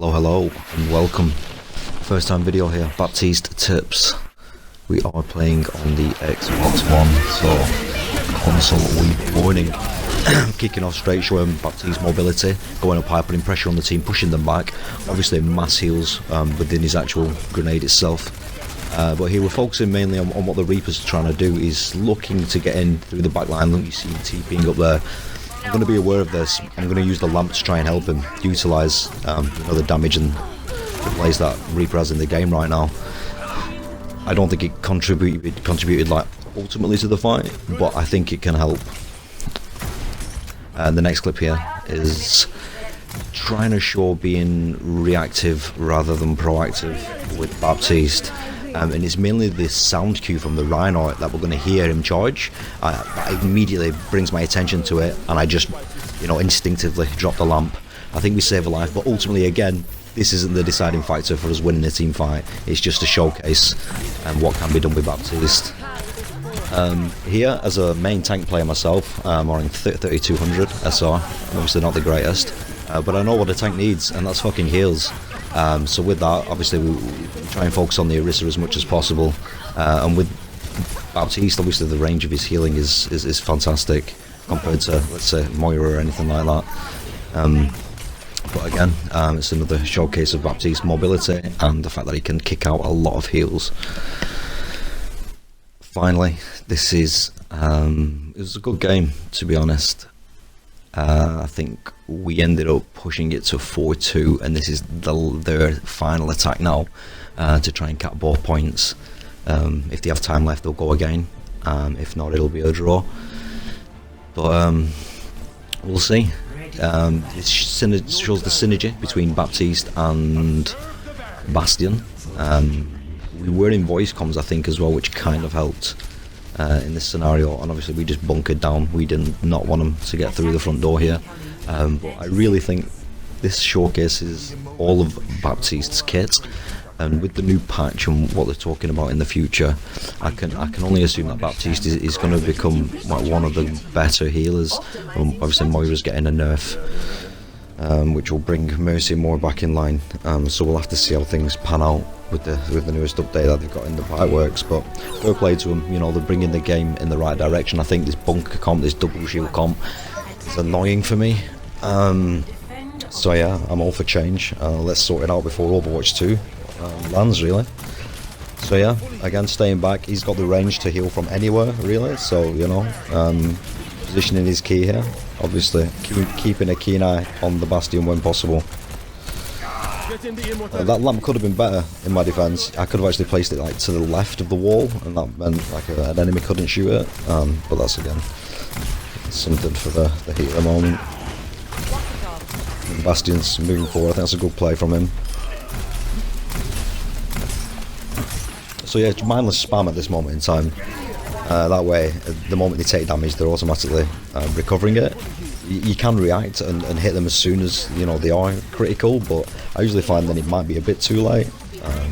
Hello and welcome. First time video here, Baptiste tips. We are playing on the Xbox One, so console week morning. Kicking off straight, showing Baptiste mobility, going up high, putting pressure on the team, pushing them back. Obviously mass heals within his actual grenade itself. But here we're focusing mainly on what the Reaper's trying to do. He's looking to get in through the back line. Look, you see TPing up there. I'm going to be aware of this. I'm going to use the lamp to try and help him utilise the damage and the plays that Reaper has in the game right now. I don't think it contributed like ultimately to the fight, but I think it can help. And the next clip here is trying to show being reactive rather than proactive with Baptiste. And it's mainly the sound cue from the Rhino that we're going to hear him charge. That immediately brings my attention to it, and I just, instinctively drop the lamp. I think we save a life, but ultimately, again, this isn't the deciding factor for us winning a team fight. It's just a showcase and what can be done with Baptiste. Here, as a main tank player myself, I'm running 3200 SR. I'm obviously not the greatest, but I know what a tank needs, and that's fucking heals. So with that, obviously we try and focus on the Orisa as much as possible, and with Baptiste, obviously the range of his healing is fantastic compared to, let's say, Moira or anything like that. But again, it's another showcase of Baptiste's mobility and the fact that he can kick out a lot of heals. Finally, this is it was a good game, to be honest. I think we ended up pushing it to 4-2, and this is their final attack now to try and cap both points. If they have time left, they'll go again. If not, it'll be a draw. But we'll see. It shows the synergy between Baptiste and Bastion. We were in voice comms, I think, as well, which kind of helped in this scenario, and obviously we just bunkered down. We did not want them to get through the front door here, but I really think this showcases all of Baptiste's kit, and with the new patch and what they're talking about in the future, I can only assume that Baptiste is going to become like one of the better healers. Obviously Moira's getting a nerf, which will bring Mercy more back in line, so we'll have to see how things pan out with the newest update that they've got in the Fireworks. But fair play to them, they're bringing the game in the right direction. I think this bunker comp, this double shield comp, is annoying for me. So yeah, I'm all for change. Let's sort it out before Overwatch 2 lands, really. So yeah, again, staying back. He's got the range to heal from anywhere, really. So positioning is key here. Obviously, keeping a keen eye on the Bastion when possible. That lamp could have been better in my defence. I could have actually placed it like to the left of the wall, and that meant like an enemy couldn't shoot it. But that's again something for the heat of the moment. And Bastion's moving forward. I think that's a good play from him. So yeah, mindless spam at this moment in time. That way, the moment they take damage, they're automatically recovering it. You can react and hit them as soon as they are critical, but I usually find that it might be a bit too late.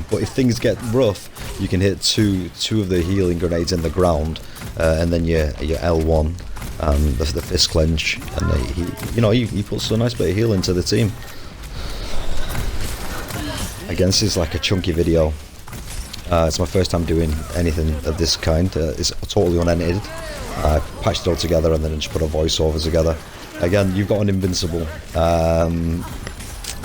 But if things get rough, you can hit two of the healing grenades in the ground, and then your L1, the fist clench, and he puts a nice bit of heal into the team. Again, this is like a chunky video. It's my first time doing anything of this kind. It's totally unedited. I patched it all together and then just put a voiceover together. Again, you've got an invincible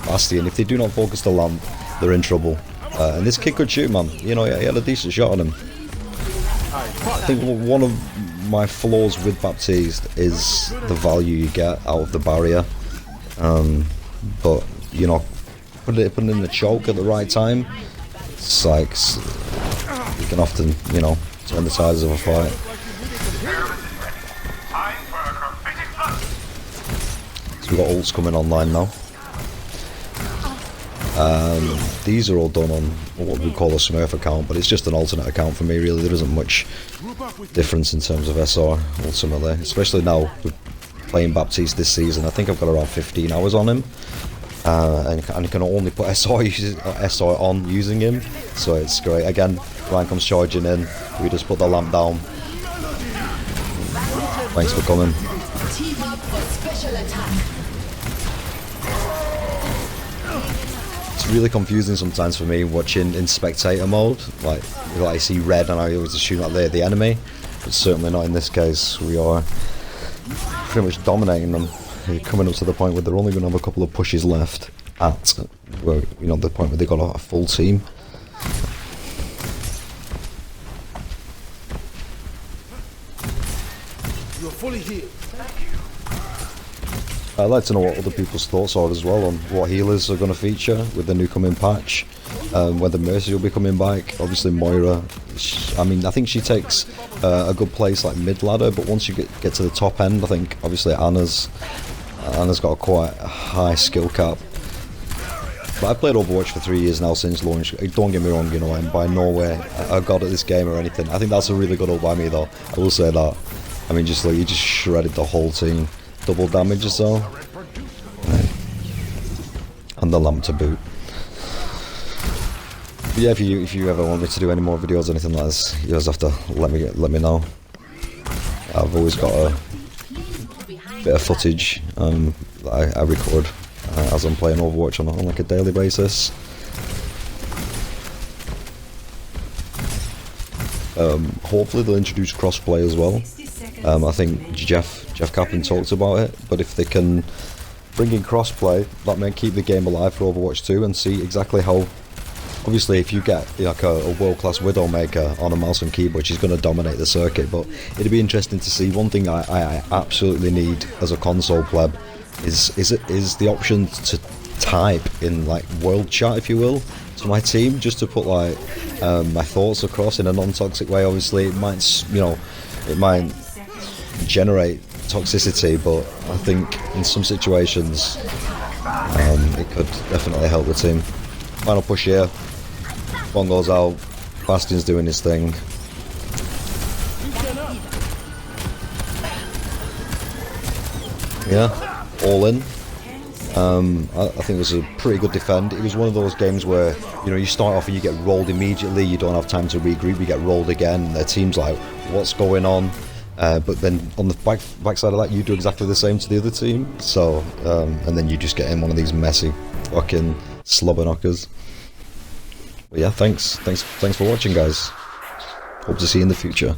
Bastion. If they do not focus the lamp, they're in trouble. And this kid could shoot, man. He had a decent shot on him. I think one of my flaws with Baptiste is the value you get out of the barrier. But putting in the choke at the right time, it's like you can often turn the tides of a fight. So we've got ults coming online now. These are all done on what we call a Smurf account, but it's just an alternate account for me, really. There isn't much difference in terms of SR ultimately, especially now with playing Baptiste this season. I think I've got around 15 hours on him. And you can only put SR on using him, so it's great. Again, Ryan comes charging in, we just put the lamp down. Thanks for coming. it's really confusing sometimes for me watching in spectator mode. Like I see red and I always assume that they're the enemy, but certainly not in this case. We are pretty much dominating them. They're coming up to the point where they're only going to have a couple of pushes left at, where, you know, the point where they got a full team. You're fully healed. I'd like to know what other people's thoughts are as well on what healers are going to feature with the new coming patch, whether Mercy will be coming back. Obviously Moira, I mean, I think she takes a good place like mid ladder, but once you get to the top end, I think obviously Anna's got a quite high skill cap. But I've played Overwatch for 3 years now since launch. Don't get me wrong, you know, I'm by no way a god at this game or anything. I think that's a really good ult by me though, I will say that. I mean, just like, you just shredded the whole team. Double damage or so. Right. And the lamp to boot. But yeah, if you ever want me to do any more videos or anything like this, you just have to let me know. I've always got a bit of footage that I record as I'm playing Overwatch on like a daily basis. Hopefully they'll introduce crossplay as well. I think Jeff Kaplan talked about it, but if they can bring in crossplay, that may keep the game alive for Overwatch 2 and see exactly how. Obviously, if you get like a world-class Widowmaker on a mouse and keyboard, she's going to dominate the circuit. But it'd be interesting to see. One thing I absolutely need as a console pleb is the option to type in like world chat, if you will, to my team, just to put like my thoughts across in a non-toxic way. Obviously, it might, you know, it might generate toxicity, but I think in some situations it could definitely help the team. Final push here. One goes out. Bastion's doing his thing. Yeah, all in. I think it was a pretty good defend. It was one of those games where, you know, you start off and you get rolled immediately, you don't have time to regroup, you get rolled again, and their team's like, what's going on? But then on the backside of that, you do exactly the same to the other team. So, and then you just get in one of these messy fucking slobber knockers. But yeah, thanks for watching, guys. Hope to see you in the future.